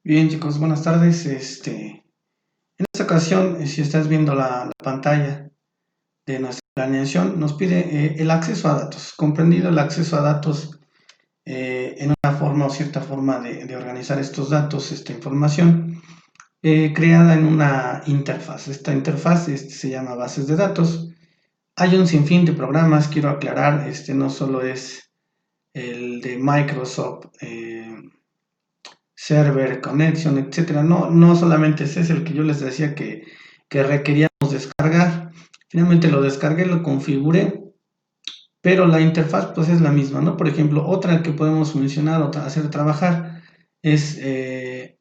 Bien, chicos, buenas tardes. En esta ocasión, si estás viendo la pantalla de nuestra planeación, nos pide el acceso a datos, comprendido el acceso a datos en una forma o cierta forma de organizar estos datos, esta información, creada en una interfaz. Esta interfaz se llama bases de datos. Hay un sinfín de programas, quiero aclarar, no solo es el de Microsoft. Server, Connection, etcétera. No solamente ese es el que yo les decía que requeríamos descargar. Finalmente lo descargué, lo configuré, pero la interfaz pues es la misma, ¿no? Por ejemplo, otra que podemos mencionar o hacer trabajar es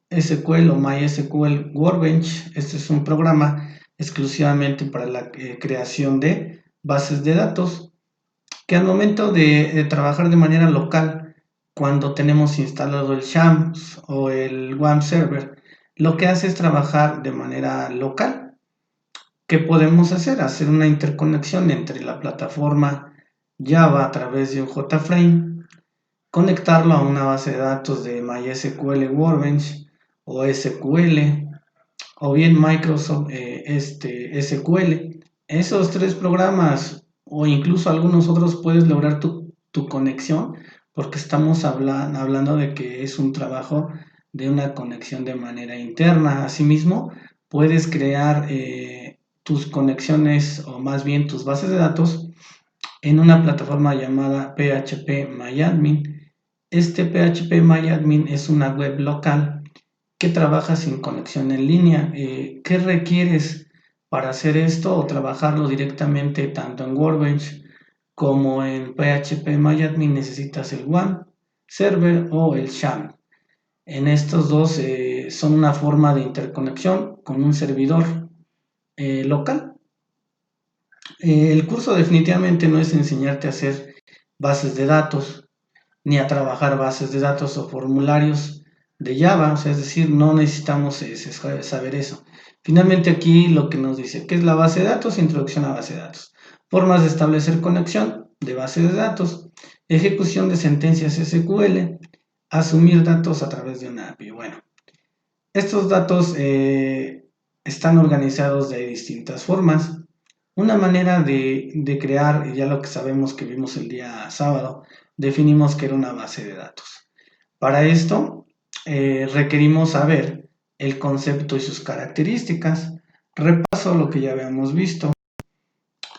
SQL o MySQL Workbench. Este es un programa exclusivamente para la creación de bases de datos que al momento de trabajar de manera local, cuando tenemos instalado el Shams o el WAMP Server, lo que hace es trabajar de manera local. ¿Qué podemos hacer? Hacer una interconexión entre la plataforma Java a través de un JFrame, conectarlo a una base de datos de MySQL Workbench o SQL, o bien Microsoft SQL. Esos tres programas o incluso algunos otros puedes lograr tu conexión, porque estamos hablando de que es un trabajo de una conexión de manera interna. Asimismo, puedes crear tus conexiones o más bien tus bases de datos en una plataforma llamada PHP-MyAdmin. Este PHP-MyAdmin es una web local que trabaja sin conexión en línea. ¿Qué requieres para hacer esto o trabajarlo directamente tanto en Workbench como en PHP-MyAdmin? Necesitas el WAMP Server o el SHAM. En estos dos son una forma de interconexión con un servidor local. El curso definitivamente no es enseñarte a hacer bases de datos ni a trabajar bases de datos o formularios de Java, o sea, es decir, no necesitamos saber eso. Finalmente aquí lo que nos dice, ¿qué es la base de datos? Introducción a base de datos. Formas de establecer conexión de base de datos, ejecución de sentencias SQL, asumir datos a través de una API. Bueno, estos datos están organizados de distintas formas. Una manera de crear, ya lo que sabemos que vimos el día sábado, definimos que era una base de datos. Para esto requerimos saber el concepto y sus características. Repaso lo que ya habíamos visto.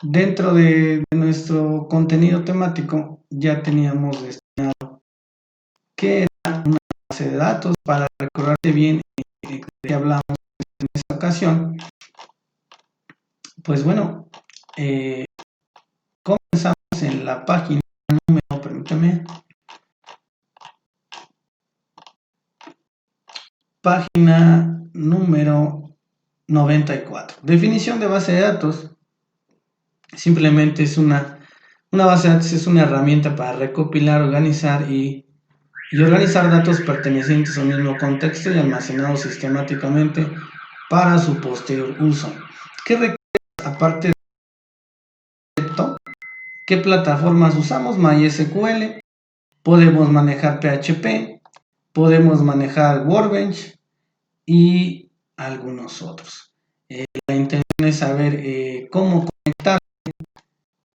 Dentro de nuestro contenido temático ya teníamos destinado qué era una base de datos. Para recordarte bien de qué hablamos en esta ocasión, pues bueno, comenzamos en la página número, permítame, página número 94. Definición de base de datos. Simplemente es una base de datos, es una herramienta para recopilar, organizar y organizar datos pertenecientes al mismo contexto y almacenados sistemáticamente para su posterior uso. ¿Qué requieres aparte de esto? ¿Qué plataformas usamos? MySQL, podemos manejar PHP, podemos manejar Workbench y algunos otros. La intención es saber cómo conectar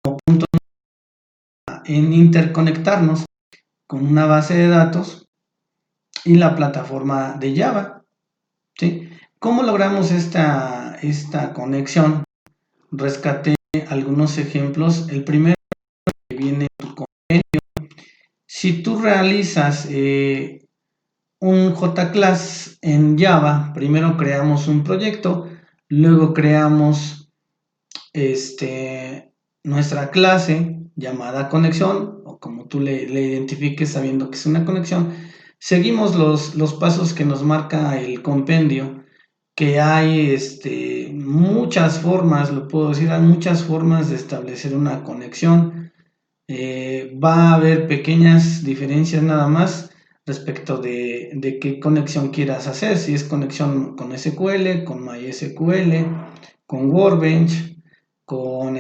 como punto en interconectarnos con una base de datos y la plataforma de Java. ¿Sí? ¿Cómo logramos esta conexión? Rescaté algunos ejemplos. El primero que viene en tu convenio. Si tú realizas un JClass en Java, primero creamos un proyecto, luego creamos nuestra clase llamada conexión, o como tú le identifiques sabiendo que es una conexión. Seguimos los pasos que nos marca el compendio, que hay muchas formas, lo puedo decir, hay muchas formas de establecer una conexión. Va a haber pequeñas diferencias nada más respecto de qué conexión quieras hacer, si es conexión con SQL, con MySQL, con Workbench, con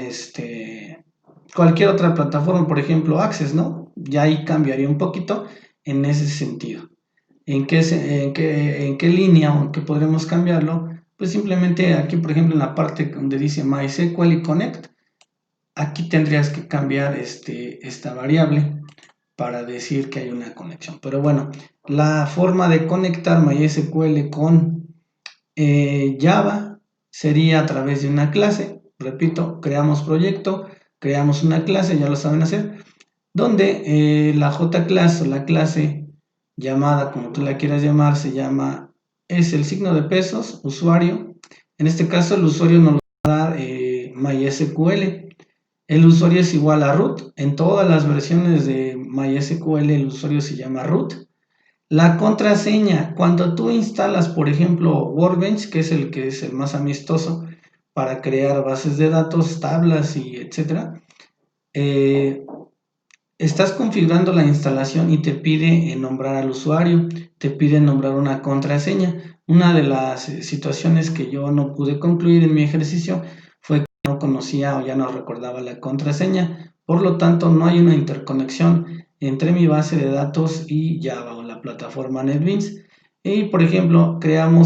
cualquier otra plataforma, por ejemplo Access, ¿no? Ya ahí cambiaría un poquito en ese sentido. en qué línea o en qué podremos cambiarlo, pues simplemente aquí, por ejemplo, en la parte donde dice MySQL y Connect, aquí tendrías que cambiar esta variable para decir que hay una conexión. Pero bueno, la forma de conectar MySQL con Java sería a través de una clase. Repito, creamos proyecto, creamos una clase, ya lo saben hacer, donde la JClass o la clase llamada, como tú la quieras llamar, es el signo de pesos, usuario. En este caso, el usuario nos va a dar MySQL. El usuario es igual a root. En todas las versiones de MySQL, el usuario se llama root. La contraseña, cuando tú instalas, por ejemplo, Workbench, que es el más amistoso para crear bases de datos, tablas y etcétera, estás configurando la instalación y te pide nombrar al usuario, te pide nombrar una contraseña. Una de las situaciones que yo no pude concluir en mi ejercicio fue que no conocía o ya no recordaba la contraseña, por lo tanto no hay una interconexión entre mi base de datos y Java o la plataforma NetBeans. Y por ejemplo,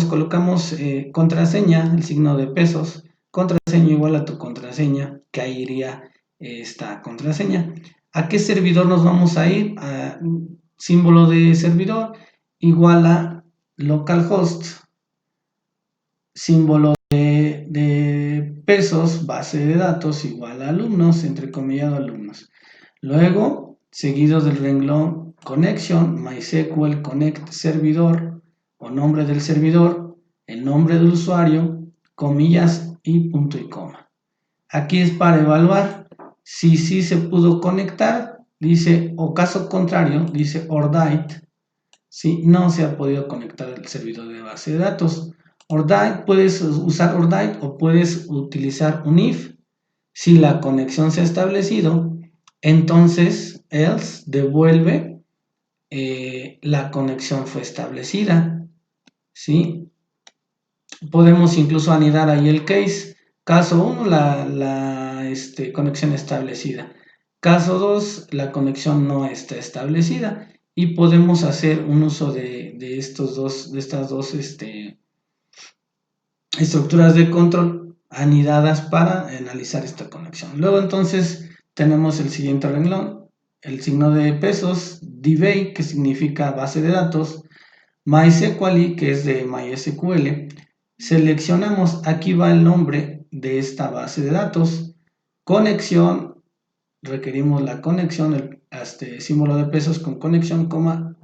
colocamos contraseña, el signo de pesos, contraseña igual a tu contraseña, que ahí iría esta contraseña. ¿A qué servidor nos vamos a ir? A símbolo de servidor igual a localhost, símbolo de pesos, base de datos igual a alumnos, entrecomillado alumnos. Luego, seguido del renglón connection, MySQL connect servidor o nombre del servidor, el nombre del usuario, comillas y punto y coma. Aquí es para evaluar si sí se pudo conectar, dice, o caso contrario, dice ORDITE, si no se ha podido conectar al servidor de base de datos. ORDITE, puedes usar ORDITE o puedes utilizar un if. Si la conexión se ha establecido, entonces else devuelve la conexión fue establecida, ¿sí? Podemos incluso anidar ahí el case. Caso 1, la conexión establecida. Caso 2, la conexión no está establecida. Y podemos hacer un uso de estas dos estructuras de control anidadas para analizar esta conexión. Luego entonces tenemos el siguiente renglón, el signo de pesos, DBA, que significa base de datos, MySQL, que es de MySQL. Seleccionamos, aquí va el nombre de esta base de datos, conexión, requerimos la conexión, el símbolo de pesos con conexión, coma,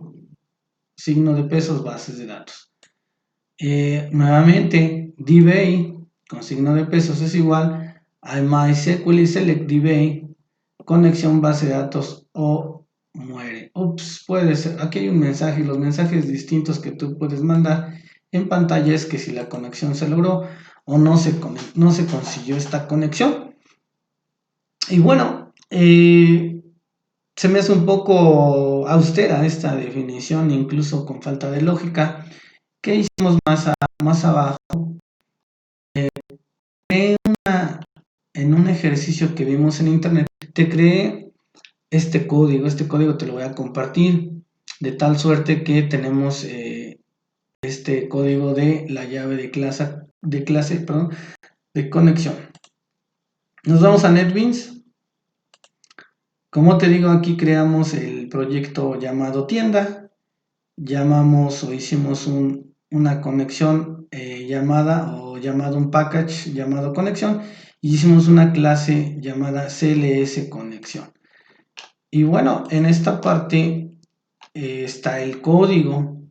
signo de pesos, bases de datos. Nuevamente, DBA con signo de pesos es igual a MySQL select DBA, conexión base de datos o muere. Ups, puede ser, aquí hay un mensaje, y los mensajes distintos que tú puedes mandar en pantalla es que si la conexión se logró o no se consiguió esta conexión. Y bueno, se me hace un poco austera esta definición, incluso con falta de lógica. ¿Qué hicimos más abajo? En un ejercicio que vimos en internet, te creé este código te lo voy a compartir, de tal suerte que tenemos este código de la llave de clase, de conexión. Nos vamos a NetBeans. Como te digo, aquí creamos el proyecto llamado tienda, llamamos o hicimos una conexión llamado un package llamado conexión, y hicimos una clase llamada CLS conexión. Y bueno, en esta parte está el código.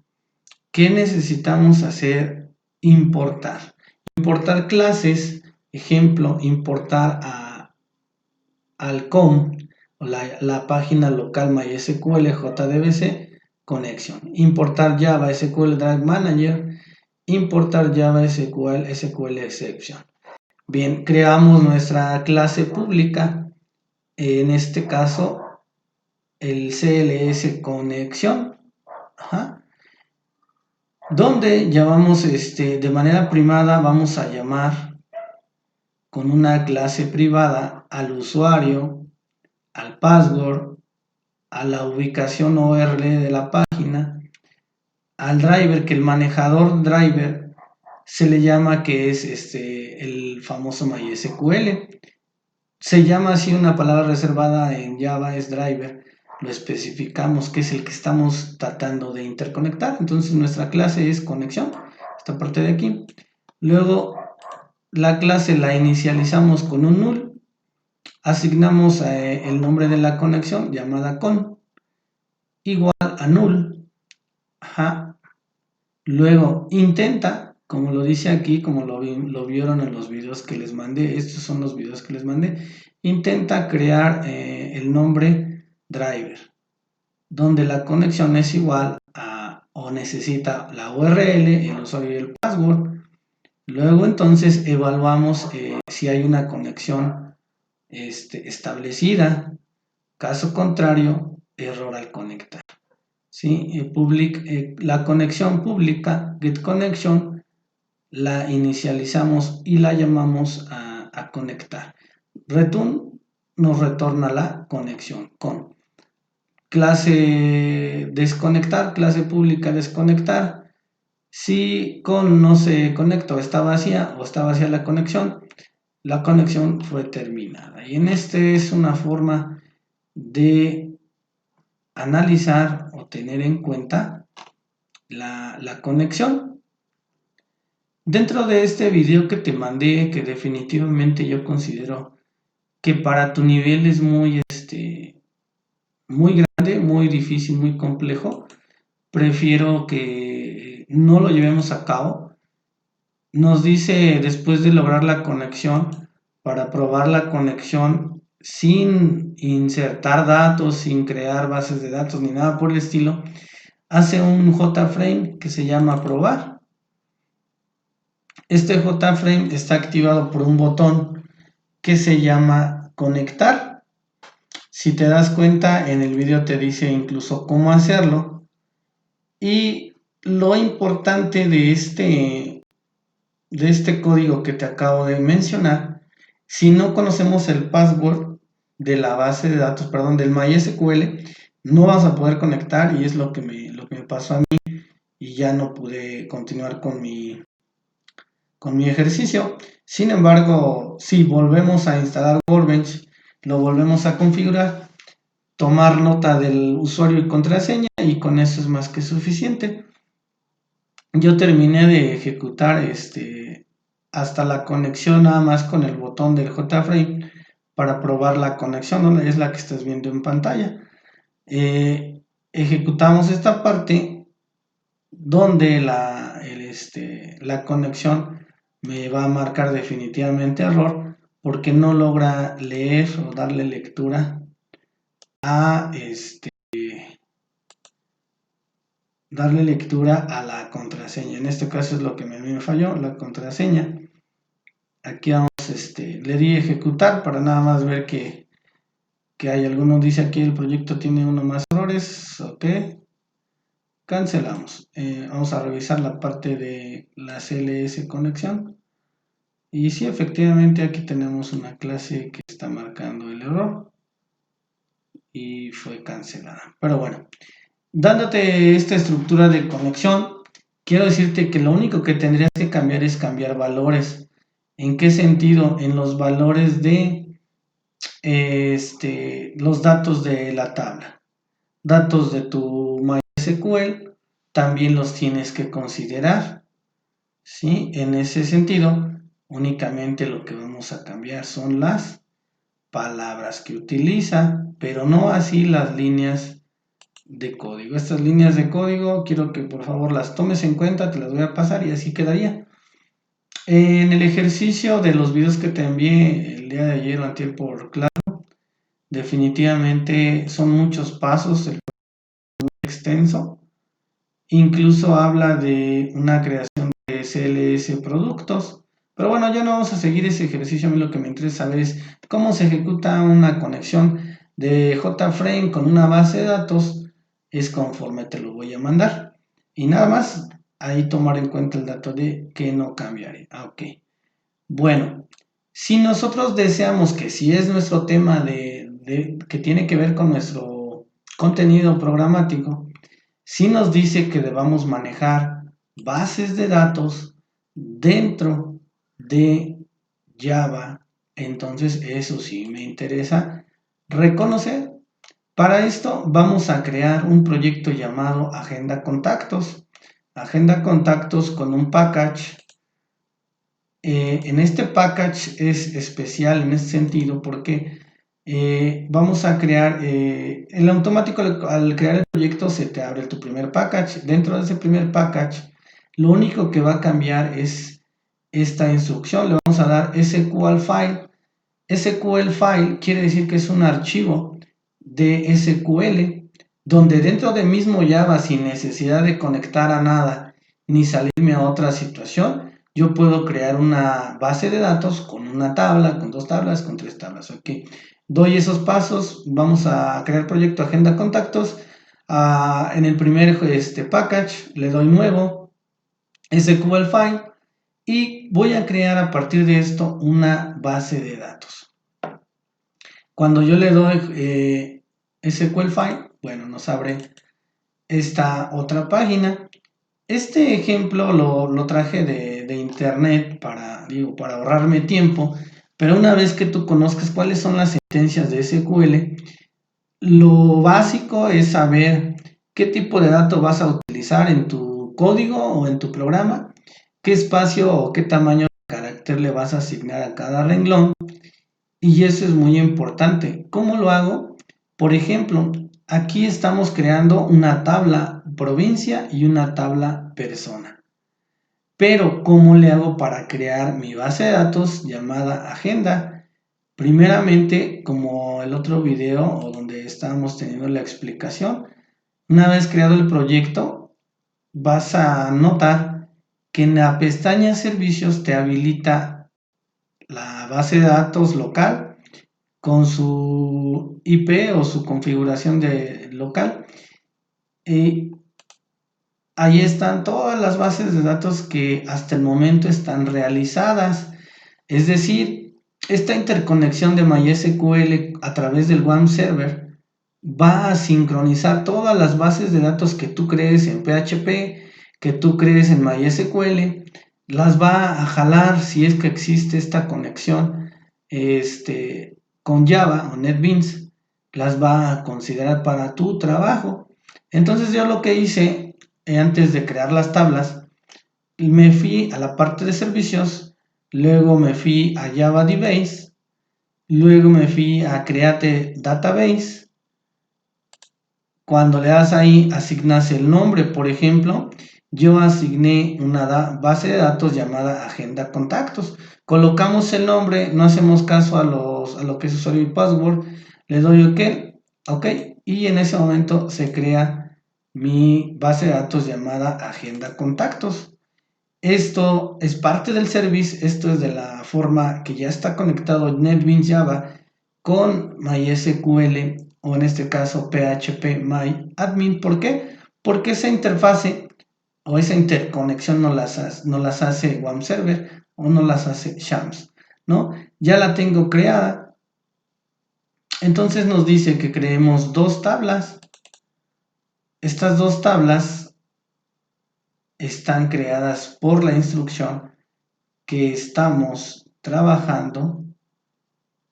¿Qué necesitamos hacer? Importar. Importar clases, ejemplo, importar al com, o la página local MySQL JDBC Connection. Importar Java SQL Drive Manager, importar Java SQL Exception. Bien, creamos nuestra clase pública, en este caso el CLS conexión, donde llamamos de manera privada, vamos a llamar con una clase privada al usuario, al password, a la ubicación URL de la página, al driver, que el manejador driver se le llama que es el famoso MySQL. Se llama así, una palabra reservada en Java es driver. Lo especificamos que es el que estamos tratando de interconectar. Entonces nuestra clase es conexión, esta parte de aquí. Luego la clase la inicializamos con un null. Asignamos el nombre de la conexión llamada con igual a null. Ajá. Luego intenta, como lo dice aquí, como lo vieron en los videos que les mandé, estos son los videos que les mandé, intenta crear el nombre driver, donde la conexión es igual a, o necesita la URL, el usuario y el password. Luego entonces evaluamos si hay una conexión establecida. Caso contrario, error al conectar. ¿Sí? La conexión pública, getConnection, la inicializamos y la llamamos a conectar. Return nos retorna la conexión con. Clase desconectar, clase pública desconectar. Si con no se conecta o está vacía la conexión fue terminada. Y en este es una forma de analizar o tener en cuenta la conexión. Dentro de este video que te mandé, que definitivamente yo considero que para tu nivel es muy grande, muy difícil, muy complejo, prefiero que no lo llevemos a cabo. Nos dice, después de lograr la conexión, para probar la conexión sin insertar datos, sin crear bases de datos ni nada por el estilo, hace un JFrame que se llama probar. Este JFrame está activado por un botón que se llama conectar. Si te das cuenta, en el video te dice incluso cómo hacerlo. Y lo importante de este código que te acabo de mencionar, si no conocemos el password de la base de datos, perdón, del MySQL, no vas a poder conectar, y es lo que me pasó a mí, y ya no pude continuar con mi ejercicio. Sin embargo, si volvemos a instalar Workbench, lo volvemos a configurar, tomar nota del usuario y contraseña, y con eso es más que suficiente. Yo terminé de ejecutar hasta la conexión nada más con el botón del JFrame para probar la conexión, ¿no? Es la que estás viendo en pantalla. Ejecutamos esta parte donde la conexión me va a marcar definitivamente error porque no logra leer o darle lectura a la contraseña. En este caso es lo que a mí me falló, la contraseña. Aquí vamos, le di ejecutar para nada más ver que hay alguno. Dice aquí el proyecto tiene uno más errores. Ok, cancelamos. Vamos a revisar la parte de la CLS conexión. Y sí, efectivamente aquí tenemos una clase que está marcando el error y fue cancelada. Pero bueno, dándote esta estructura de conexión, quiero decirte que lo único que tendrías que cambiar es cambiar valores. ¿En qué sentido? En los valores de los datos de la tabla. Datos de tu MySQL también los tienes que considerar. ¿Sí? En ese sentido, únicamente lo que vamos a cambiar son las palabras que utiliza, pero no así las líneas de código. Estas líneas de código quiero que por favor las tomes en cuenta, te las voy a pasar y así quedaría. En el ejercicio de los videos que te envié el día de ayer o antier por Claro, definitivamente son muchos pasos, el extenso. Incluso habla de una creación de CLS productos. Pero bueno, ya no vamos a seguir ese ejercicio. A mí lo que me interesa saber es cómo se ejecuta una conexión de JFrame con una base de datos. Es conforme te lo voy a mandar. Y nada más, ahí tomar en cuenta el dato de que no cambiaré. Ok. Bueno, si nosotros deseamos que si es nuestro tema que tiene que ver con nuestro contenido programático, sí nos dice que debamos manejar bases de datos dentro de Java. Entonces eso sí me interesa reconocer. Para esto vamos a crear un proyecto llamado Agenda Contactos. Agenda Contactos con un package. En este package es especial en ese sentido porque vamos a crear, en automático al crear el proyecto se te abre tu primer package. Dentro de ese primer package, lo único que va a cambiar es esta instrucción. Le vamos a dar SQL file. SQL file quiere decir que es un archivo de SQL donde dentro del mismo Java, sin necesidad de conectar a nada ni salirme a otra situación, yo puedo crear una base de datos con una tabla, con 2 tablas, con 3 tablas. Ok, doy esos pasos. Vamos a crear proyecto Agenda Contactos. En el primer package le doy nuevo SQL file y voy a crear a partir de esto una base de datos. Cuando yo le doy SQL file, bueno, nos abre esta otra página. Este ejemplo lo traje de internet para ahorrarme tiempo, pero una vez que tú conozcas cuáles son las sentencias de SQL, lo básico es saber qué tipo de datos vas a utilizar en tu código o en tu programa, qué espacio o qué tamaño de carácter le vas a asignar a cada renglón, y eso es muy importante. ¿Cómo lo hago? Por ejemplo, aquí estamos creando una tabla provincia y una tabla persona. Pero, ¿cómo le hago para crear mi base de datos llamada agenda? Primeramente, como el otro video o donde estábamos teniendo la explicación, una vez creado el proyecto, vas a notar que en la pestaña servicios te habilita la base de datos local con su IP o su configuración de local. Y ahí están todas las bases de datos que hasta el momento están realizadas. Es decir, esta interconexión de MySQL a través del WAMP Server va a sincronizar todas las bases de datos que tú crees en PHP, que tú crees en MySQL, las va a jalar si es que existe esta conexión con Java o NetBeans, las va a considerar para tu trabajo. Entonces yo lo que hice antes de crear las tablas, me fui a la parte de servicios, luego me fui a Java DBase, luego me fui a Create Database. Cuando le das ahí, asignas el nombre. Por ejemplo, yo asigné una base de datos llamada Agenda Contactos. Colocamos el nombre, no hacemos caso a lo que es usuario y password. Le doy OK, y en ese momento se crea mi base de datos llamada Agenda Contactos. Esto es parte del service, esto es de la forma que ya está conectado NetBeans Java con MySQL o en este caso PHP MyAdmin. ¿Por qué? Porque esa interfase o esa interconexión no las hace WAMP Server o no las hace Shams, ¿no? Ya la tengo creada. Entonces nos dice que creemos 2 tablas. Estas 2 tablas están creadas por la instrucción que estamos trabajando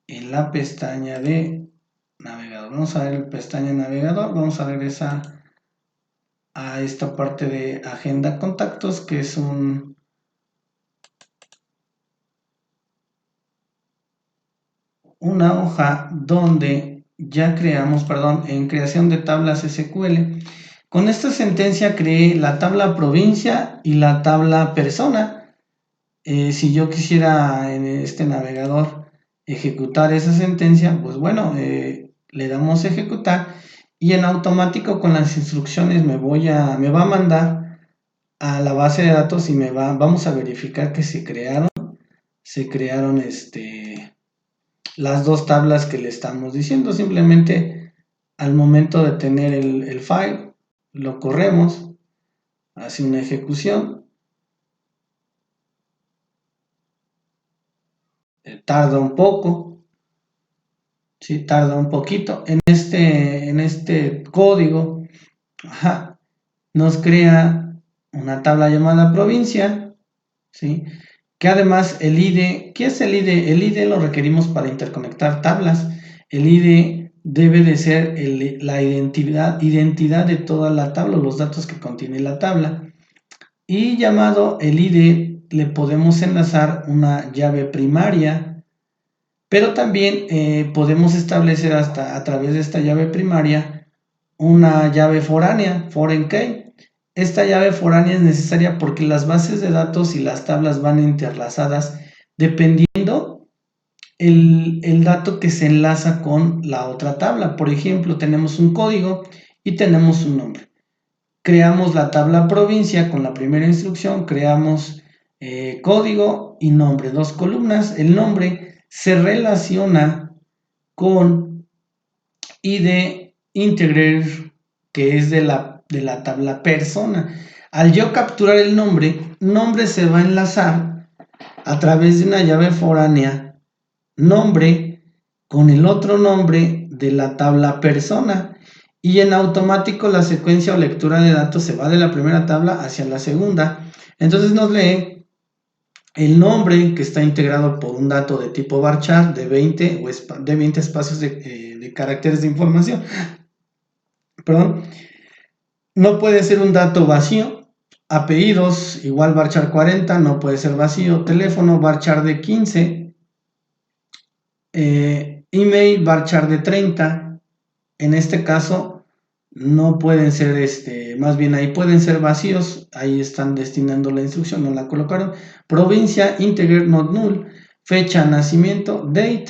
en la pestaña de navegador. Vamos a ver la pestaña navegador, vamos a regresar a esta parte de agenda contactos, que es una hoja donde ya creamos, en creación de tablas SQL. Con esta sentencia creé la tabla provincia y la tabla persona. Si yo quisiera en este navegador ejecutar esa sentencia, pues bueno, le damos ejecutar y en automático con las instrucciones me va a mandar a la base de datos y vamos a verificar que se crearon las 2 tablas que le estamos diciendo. Simplemente al momento de tener el file, lo corremos, hace una ejecución. Tarda un poco, sí, tarda un poquito. En este código, nos crea una tabla llamada provincia, ¿sí? Que además el ID, ¿qué es el ID? El ID lo requerimos para interconectar tablas. El ID debe de ser la identidad de toda la tabla, los datos que contiene la tabla. Y llamado el ID le podemos enlazar una llave primaria, pero también podemos establecer hasta a través de esta llave primaria una llave foránea, foreign key. Esta llave foránea es necesaria porque las bases de datos y las tablas van interlazadas dependiendo el dato que se enlaza con la otra tabla. Por ejemplo, tenemos un código y tenemos un nombre. Creamos la tabla provincia con la primera instrucción, creamos código y nombre, dos columnas. El nombre se relaciona con ID integer, que es de la tabla persona. Al yo capturar el nombre se va a enlazar a través de una llave foránea, nombre con el otro nombre de la tabla persona, y en automático la secuencia o lectura de datos se va de la primera tabla hacia la segunda. Entonces nos lee el nombre, que está integrado por un dato de tipo varchar de 20 espacios de caracteres de información. Perdón. No puede ser un dato vacío. Apellidos igual varchar 40, no puede ser vacío. Teléfono varchar de 15. Email varchar de 30. En este caso no pueden ser, más bien ahí pueden ser vacíos. Ahí están destinando la instrucción, no la colocaron. Provincia integer not null. Fecha, nacimiento, date.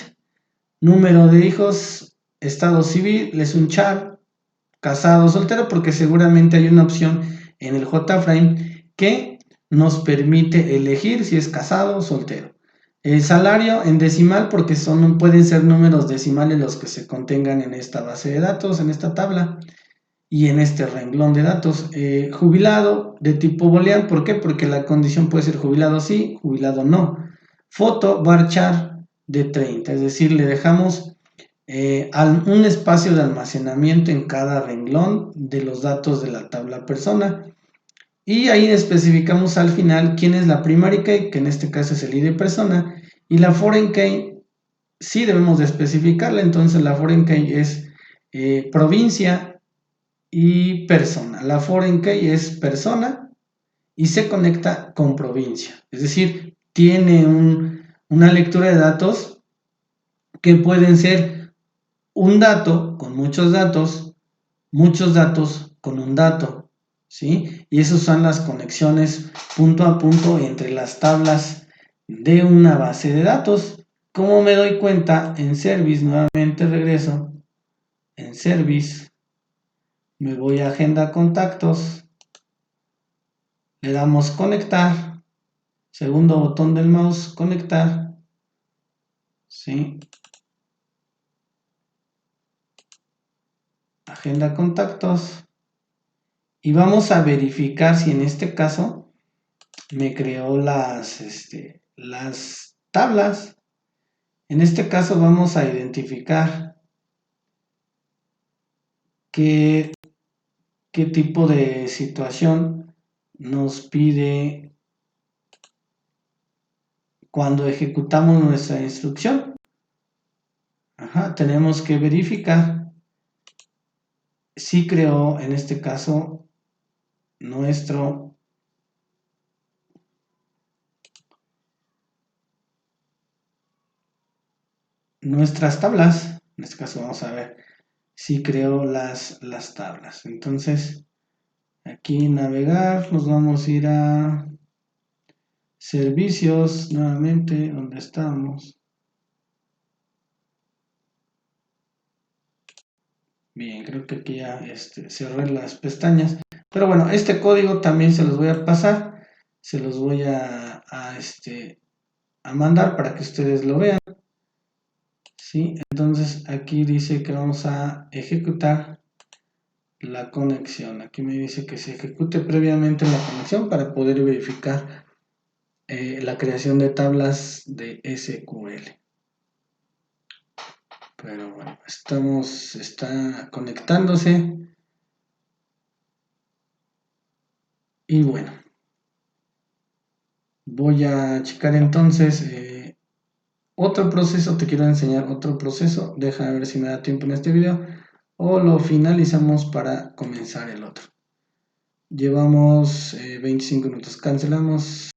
Número de hijos, estado civil, es un char, casado, soltero, porque seguramente hay una opción en el JFrame que nos permite elegir si es casado o soltero. El salario en decimal, porque pueden ser números decimales los que se contengan en esta base de datos, en esta tabla y en este renglón de datos. Jubilado de tipo boolean, ¿por qué? Porque la condición puede ser jubilado sí, jubilado no. Foto varchar de 30, es decir, le dejamos un espacio de almacenamiento en cada renglón de los datos de la tabla persona, y ahí especificamos al final quién es la primary key, que en este caso es el ID persona, y la foreign key sí debemos de especificarla. Entonces la foreign key es provincia y persona. La foreign key es persona y se conecta con provincia, es decir, tiene una lectura de datos que pueden ser un dato con muchos datos con un dato, ¿sí? Y esas son las conexiones punto a punto entre las tablas de una base de datos. ¿Cómo me doy cuenta? En Service, nuevamente regreso. En Service, me voy a Agenda Contactos, le damos Conectar, segundo botón del mouse, Conectar, ¿sí? Agenda Contactos. Y vamos a verificar si en este caso me creó las tablas. En este caso vamos a identificar qué tipo de situación nos pide cuando ejecutamos nuestra instrucción. Tenemos que verificar si creó en este caso nuestras tablas. En este caso vamos a ver si creó las tablas. Entonces aquí navegar, nos vamos a ir a servicios nuevamente, donde estamos. Bien, creo que aquí ya cerré las pestañas. Pero bueno, este código también se los voy a pasar. Se los voy a mandar para que ustedes lo vean. ¿Sí? Entonces aquí dice que vamos a ejecutar la conexión. Aquí me dice que se ejecute previamente la conexión para poder verificar la creación de tablas de SQL. Pero bueno, está conectándose. Y bueno, voy a checar entonces otro proceso, te quiero enseñar otro proceso, deja ver si me da tiempo en este video o lo finalizamos para comenzar el otro. Llevamos 25 minutos, cancelamos.